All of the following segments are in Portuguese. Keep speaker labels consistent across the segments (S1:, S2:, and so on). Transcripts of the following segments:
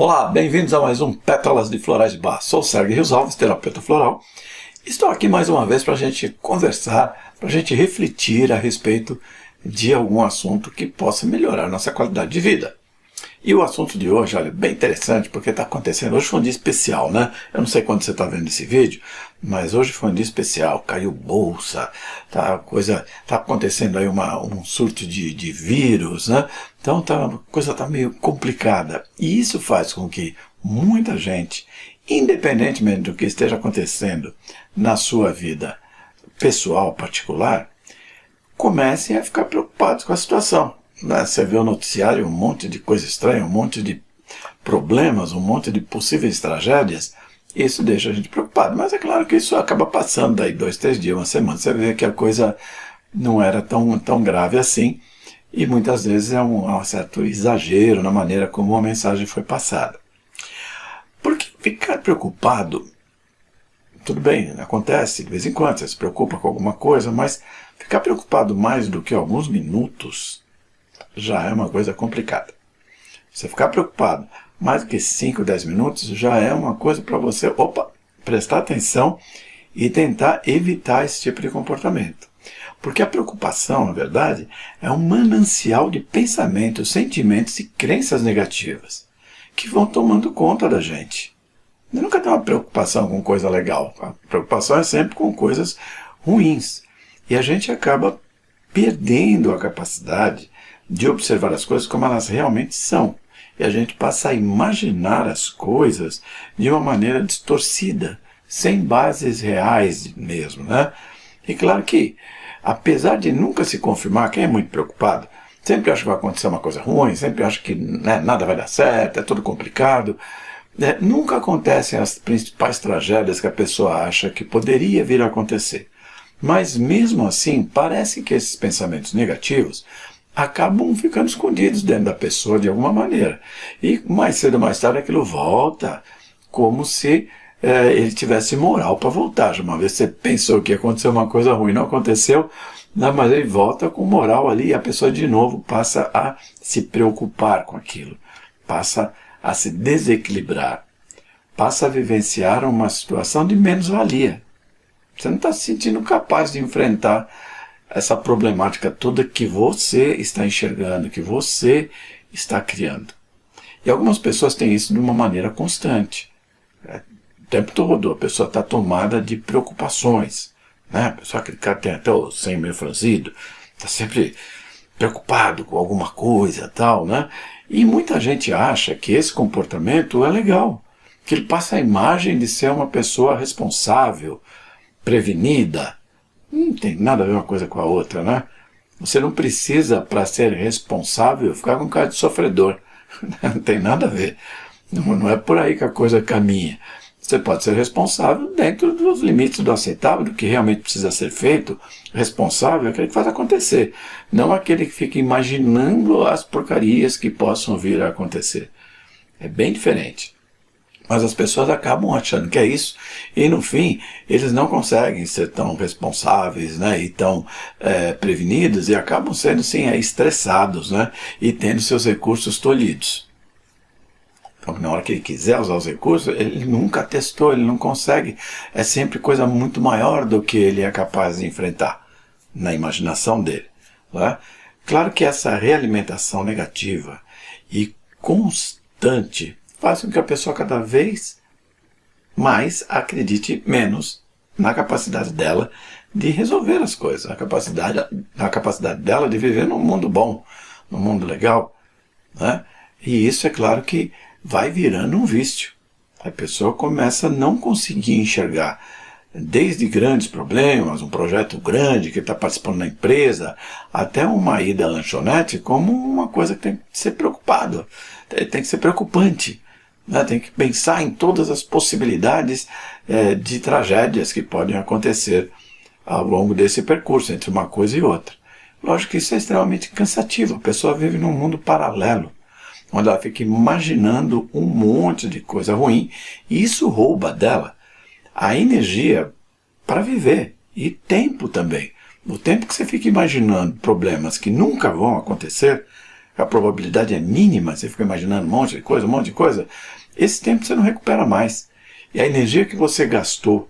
S1: Olá, bem-vindos a mais um Pétalas de Florais de Bach. Sou o Sérgio Rios Alves, terapeuta floral. Estou aqui mais uma vez para a gente conversar, para a gente refletir a respeito de algum assunto que possa melhorar a nossa qualidade de vida. E o assunto de hoje, olha, bem interessante, porque está acontecendo, hoje foi um dia especial, né? Eu não sei quando você está vendo esse vídeo, mas hoje foi um dia especial, caiu bolsa, tá acontecendo aí um surto de vírus, né? Então a coisa está meio complicada. E isso faz com que muita gente, independentemente do que esteja acontecendo na sua vida pessoal, particular, comecem a ficar preocupados com a situação. Você vê o noticiário, um monte de coisa estranha, um monte de problemas, um monte de possíveis tragédias. Isso deixa a gente preocupado. Mas é claro que isso acaba passando daí 2, 3 dias, uma semana. Você vê que a coisa não era tão grave assim. E muitas vezes é um certo exagero na maneira como a mensagem foi passada. Porque ficar preocupado, tudo bem, acontece de vez em quando, você se preocupa com alguma coisa, mas ficar preocupado mais do que alguns minutos já é uma coisa complicada. Você ficar preocupado mais do que 5, 10 minutos já é uma coisa para você, prestar atenção e tentar evitar esse tipo de comportamento. Porque a preocupação, na verdade, é um manancial de pensamentos, sentimentos e crenças negativas que vão tomando conta da gente. Eu nunca tem uma preocupação com coisa legal. A preocupação é sempre com coisas ruins. E a gente acaba perdendo a capacidade de observar as coisas como elas realmente são. E a gente passa a imaginar as coisas de uma maneira distorcida, sem bases reais mesmo, né? E claro que, apesar de nunca se confirmar, quem é muito preocupado sempre acha que vai acontecer uma coisa ruim, sempre acha que nada vai dar certo, é tudo complicado. Nunca acontecem as principais tragédias que a pessoa acha que poderia vir a acontecer. Mas mesmo assim, parece que esses pensamentos negativos acabam ficando escondidos dentro da pessoa de alguma maneira. E mais cedo ou mais tarde aquilo volta, como se ele tivesse moral para voltar. Já uma vez você pensou que ia acontecer uma coisa ruim, não aconteceu, mas ele volta com moral ali e a pessoa de novo passa a se preocupar com aquilo, passa a se desequilibrar, passa a vivenciar uma situação de menos-valia. Você não está se sentindo capaz de enfrentar essa problemática toda que você está enxergando, que você está criando. E algumas pessoas têm isso de uma maneira constante. O tempo todo a pessoa está tomada de preocupações. Né? A pessoa que tem até o senho meio franzido, está sempre preocupado com alguma coisa tal, né? E muita gente acha que esse comportamento é legal, que ele passa a imagem de ser uma pessoa responsável, prevenida. Não tem nada a ver uma coisa com a outra, né? Você não precisa, para ser responsável, ficar com cara de sofredor. Não tem nada a ver. Não é por aí que a coisa caminha. Você pode ser responsável dentro dos limites do aceitável, do que realmente precisa ser feito. Responsável é aquele que faz acontecer, não aquele que fica imaginando as porcarias que possam vir a acontecer. É bem diferente. Mas as pessoas acabam achando que é isso, e no fim, eles não conseguem ser tão responsáveis, né, e tão prevenidos, e acabam sendo, sim, estressados, né, e tendo seus recursos tolhidos. Então, na hora que ele quiser usar os recursos, ele nunca testou, ele não consegue, é sempre coisa muito maior do que ele é capaz de enfrentar, na imaginação dele. Né? Claro que essa realimentação negativa e constante faz com que a pessoa cada vez mais acredite menos na capacidade dela de resolver as coisas, na capacidade dela de viver num mundo bom, num mundo legal. Né? E isso é claro que vai virando um vício. A pessoa começa a não conseguir enxergar desde grandes problemas, um projeto grande que está participando da empresa, até uma ida à lanchonete como uma coisa que tem que ser preocupado, tem que ser preocupante. Tem que pensar em todas as possibilidades de tragédias que podem acontecer ao longo desse percurso, entre uma coisa e outra. Lógico que isso é extremamente cansativo. A pessoa vive num mundo paralelo, onde ela fica imaginando um monte de coisa ruim, e isso rouba dela a energia para viver, e tempo também. No tempo que você fica imaginando problemas que nunca vão acontecer, a probabilidade é mínima, você fica imaginando um monte de coisa, esse tempo você não recupera mais. E a energia que você gastou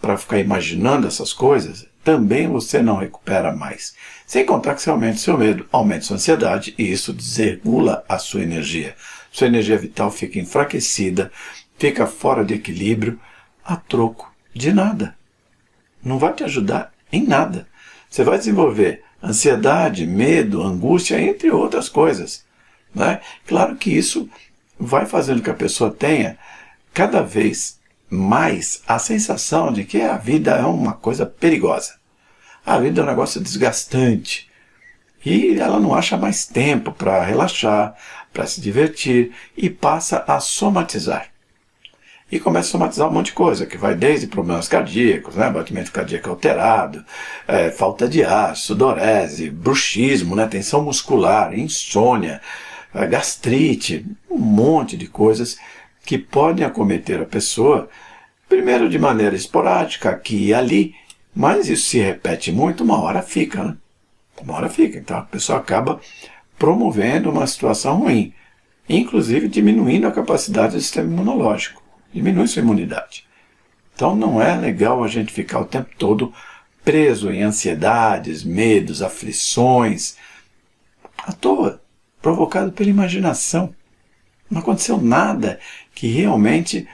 S1: para ficar imaginando essas coisas, também você não recupera mais. Sem contar que você aumenta o seu medo, aumenta a sua ansiedade, e isso desregula a sua energia. Sua energia vital fica enfraquecida, fica fora de equilíbrio, a troco de nada. Não vai te ajudar em nada. Você vai desenvolver ansiedade, medo, angústia, entre outras coisas, né? Claro que isso vai fazendo que a pessoa tenha cada vez mais a sensação de que a vida é uma coisa perigosa. A vida é um negócio desgastante. E ela não acha mais tempo para relaxar, para se divertir, e passa a somatizar. E começa a somatizar um monte de coisa, que vai desde problemas cardíacos, né, batimento cardíaco alterado, falta de ar, sudorese, bruxismo, né, tensão muscular, insônia, gastrite, um monte de coisas que podem acometer a pessoa, primeiro de maneira esporádica, aqui e ali, mas isso se repete muito, uma hora fica, né? Uma hora fica. Então a pessoa acaba promovendo uma situação ruim, inclusive diminuindo a capacidade do sistema imunológico, diminui sua imunidade. Então não é legal a gente ficar o tempo todo preso em ansiedades, medos, aflições, à toa, provocado pela imaginação. Não aconteceu nada que realmente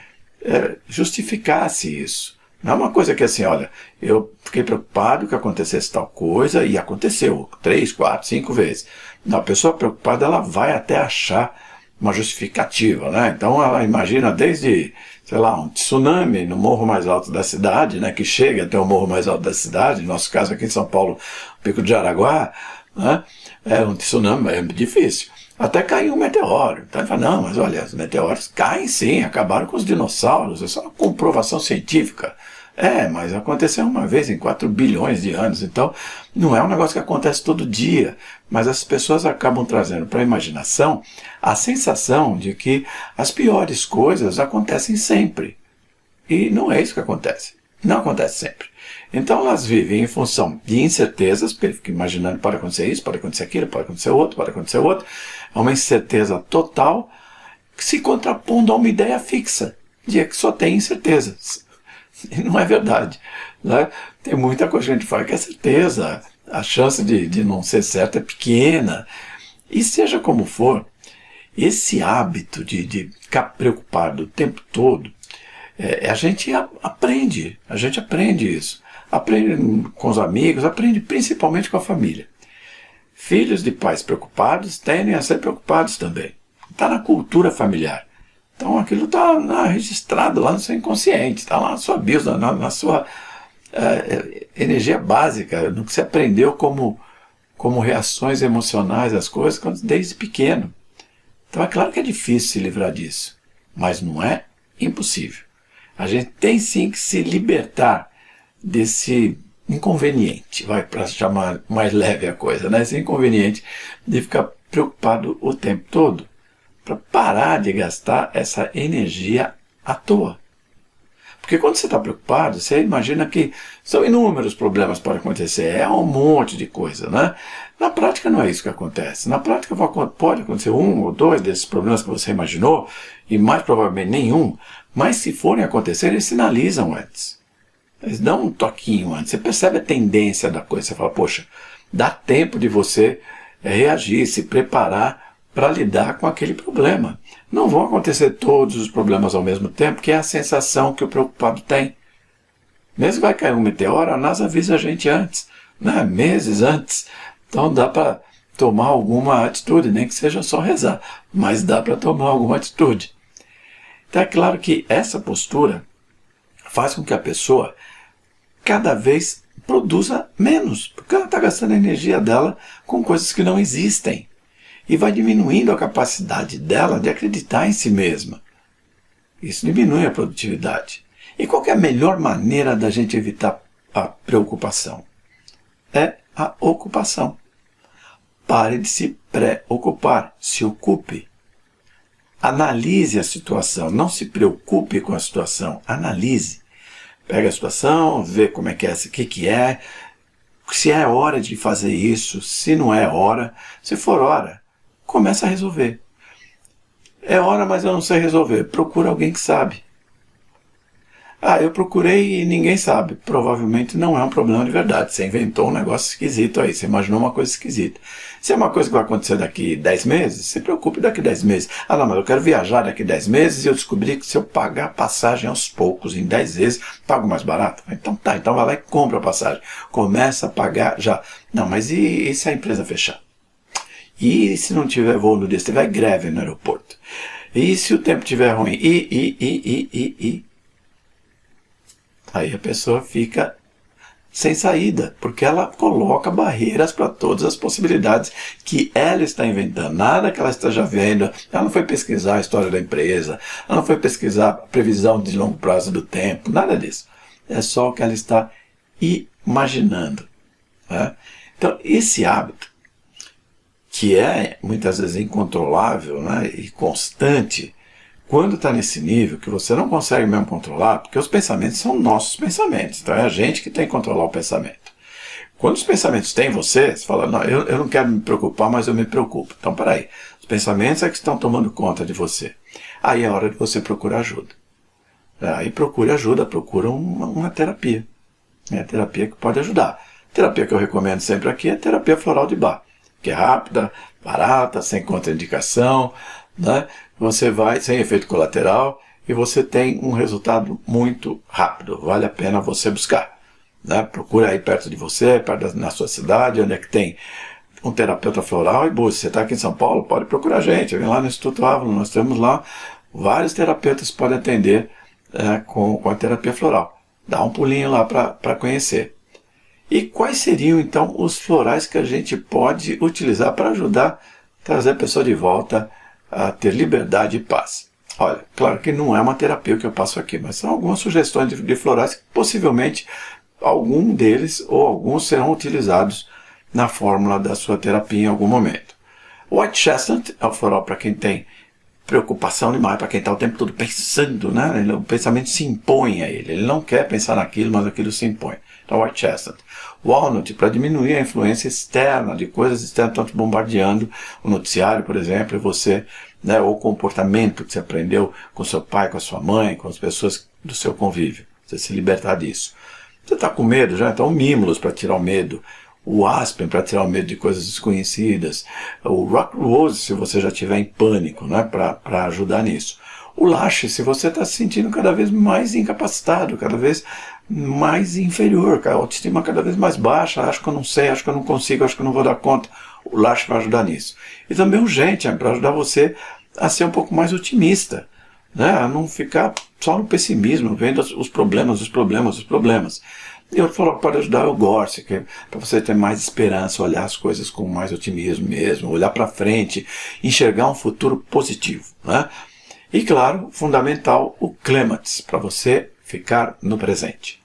S1: justificasse isso. Não é uma coisa que assim, olha, eu fiquei preocupado que acontecesse tal coisa e aconteceu 3, 4, 5 vezes. Não, a pessoa preocupada, ela vai até achar uma justificativa, né? Então ela imagina desde, sei lá, um tsunami no morro mais alto da cidade, né? Que chega até o morro mais alto da cidade, no nosso caso aqui em São Paulo, Pico de Araguá, né? É um tsunami, é difícil. Até caiu um meteoro. Então ele fala, não, mas olha, os meteoros caem sim, acabaram com os dinossauros, isso é uma comprovação científica. Mas aconteceu uma vez em 4 bilhões de anos, então não é um negócio que acontece todo dia, mas as pessoas acabam trazendo para a imaginação a sensação de que as piores coisas acontecem sempre. E não é isso que acontece. Não acontece sempre. Então elas vivem em função de incertezas, porque ele fica imaginando, pode acontecer isso, pode acontecer aquilo, pode acontecer outro, pode acontecer outro. É uma incerteza total que se contrapondo a uma ideia fixa, de que só tem incertezas. E não é verdade, né? Tem muita coisa que a gente fala que é certeza, a chance de não ser certa é pequena. E seja como for, esse hábito de ficar preocupado o tempo todo, a gente aprende isso. Aprende com os amigos, aprende principalmente com a família. Filhos de pais preocupados tendem a ser preocupados também. Está na cultura familiar. Então aquilo está registrado lá no seu inconsciente, está lá na sua bios, na sua energia básica, no que você aprendeu como reações emocionais às coisas desde pequeno. Então é claro que é difícil se livrar disso, mas não é impossível. A gente tem sim que se libertar desse inconveniente, para chamar mais leve a coisa, né? Esse inconveniente de ficar preocupado o tempo todo, para parar de gastar essa energia à toa. Porque quando você está preocupado, você imagina que são inúmeros problemas que podem acontecer, é um monte de coisa, né? Na prática não é isso que acontece. Na prática pode acontecer 1 ou 2 desses problemas que você imaginou, e mais provavelmente nenhum, mas se forem acontecer, eles sinalizam antes. Eles dão um toquinho antes, você percebe a tendência da coisa, você fala, poxa, dá tempo de você reagir, se preparar para lidar com aquele problema. Não vão acontecer todos os problemas ao mesmo tempo, que é a sensação que o preocupado tem. Mesmo que vai cair um meteoro, a NASA avisa a gente antes, né? Meses antes. Então dá para tomar alguma atitude, nem que seja só rezar, mas dá para tomar alguma atitude. Então é claro que essa postura faz com que a pessoa cada vez produza menos, porque ela está gastando a energia dela com coisas que não existem. E vai diminuindo a capacidade dela de acreditar em si mesma. Isso diminui a produtividade. E qual que é a melhor maneira da gente evitar a preocupação? É a ocupação. Pare de se preocupar, se ocupe. Analise a situação, não se preocupe com a situação, analise. Pega a situação, vê como é que é, o que é, se é hora de fazer isso, se não é hora, se for hora, começa a resolver. É hora, mas eu não sei resolver. Procura alguém que sabe. Ah, eu procurei e ninguém sabe. Provavelmente não é um problema de verdade. Você inventou um negócio esquisito aí. Você imaginou uma coisa esquisita. Se é uma coisa que vai acontecer daqui 10 meses, se preocupe daqui 10 meses. Ah, não, mas eu quero viajar daqui 10 meses e eu descobri que se eu pagar a passagem aos poucos, em 10 vezes, pago mais barato. Então tá, então vai lá e compra a passagem. Começa a pagar já. Não, mas e se a empresa fechar? E se não tiver voo no dia, se tiver greve no aeroporto? E se o tempo estiver ruim? Aí a pessoa fica sem saída, porque ela coloca barreiras para todas as possibilidades que ela está inventando. Nada que ela esteja vendo, ela não foi pesquisar a história da empresa, ela não foi pesquisar a previsão de longo prazo do tempo, nada disso. É só o que ela está imaginando. Né? Então, esse hábito, que é muitas vezes incontrolável, né, e constante, quando está nesse nível que você não consegue mesmo controlar, porque os pensamentos são nossos pensamentos, então é a gente que tem que controlar o pensamento. Quando os pensamentos têm você fala, não, eu não quero me preocupar, mas eu me preocupo. Então, peraí, os pensamentos é que estão tomando conta de você. Aí é hora de você procurar ajuda. Aí procure ajuda, procura uma terapia. É a terapia que pode ajudar. A terapia que eu recomendo sempre aqui é a terapia floral de Bach, que é rápida, barata, sem contraindicação, né? Você vai sem efeito colateral e você tem um resultado muito rápido. Vale a pena você buscar. Né? Procura aí perto de você, na sua cidade, onde é que tem um terapeuta floral e busque. Você está aqui em São Paulo, pode procurar a gente. Vem lá no Instituto Avalon, nós temos lá vários terapeutas que podem atender com a terapia floral. Dá um pulinho lá para conhecer. E quais seriam, então, os florais que a gente pode utilizar para ajudar a trazer a pessoa de volta a ter liberdade e paz? Olha, claro que não é uma terapia que eu passo aqui, mas são algumas sugestões de florais que possivelmente algum deles ou alguns serão utilizados na fórmula da sua terapia em algum momento. White Chestnut é o floral para quem tem preocupação demais, para quem está o tempo todo pensando, né? O pensamento se impõe a ele. Ele não quer pensar naquilo, mas aquilo se impõe. Então, White Chestnut. Walnut, para diminuir a influência externa, de coisas externas, tanto bombardeando o noticiário, por exemplo, e você, né, ou o comportamento que você aprendeu com seu pai, com a sua mãe, com as pessoas do seu convívio. Você se libertar disso. Você está com medo já? Então, o Mimulus para tirar o medo. O Aspen para tirar o medo de coisas desconhecidas. O Rock Rose, se você já estiver em pânico, né, para ajudar nisso. O Lache, se você está se sentindo cada vez mais incapacitado, cada vez mais inferior, a autoestima cada vez mais baixa, acho que eu não sei, acho que eu não consigo, acho que eu não vou dar conta. O Lache vai ajudar nisso. E também o Gentian, para ajudar você a ser um pouco mais otimista, né, a não ficar só no pessimismo, vendo os problemas. E outro floral que pode ajudar é o Gorse, que é para você ter mais esperança, olhar as coisas com mais otimismo mesmo, olhar para frente, enxergar um futuro positivo. Né? E claro, fundamental, o Clematis, para você ficar no presente.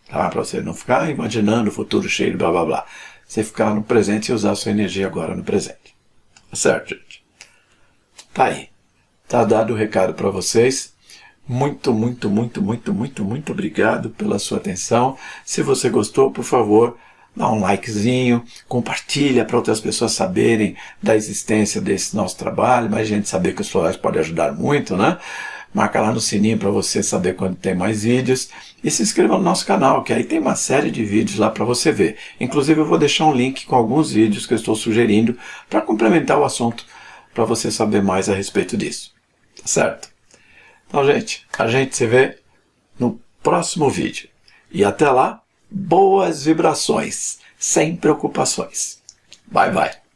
S1: Tá? Para você não ficar imaginando o futuro cheio de blá blá blá. Você ficar no presente e usar a sua energia agora no presente. Tá certo, gente? Tá aí. Tá dado o recado para vocês. Muito obrigado pela sua atenção. Se você gostou, por favor, dá um likezinho, compartilha para outras pessoas saberem da existência desse nosso trabalho, mais gente saber que os florais podem ajudar muito, né? Marca lá no sininho para você saber quando tem mais vídeos e se inscreva no nosso canal, que aí tem uma série de vídeos lá para você ver. Inclusive eu vou deixar um link com alguns vídeos que eu estou sugerindo para complementar o assunto, para você saber mais a respeito disso. Tá certo? Então, gente, a gente se vê no próximo vídeo. E até lá, boas vibrações, sem preocupações. Bye, bye.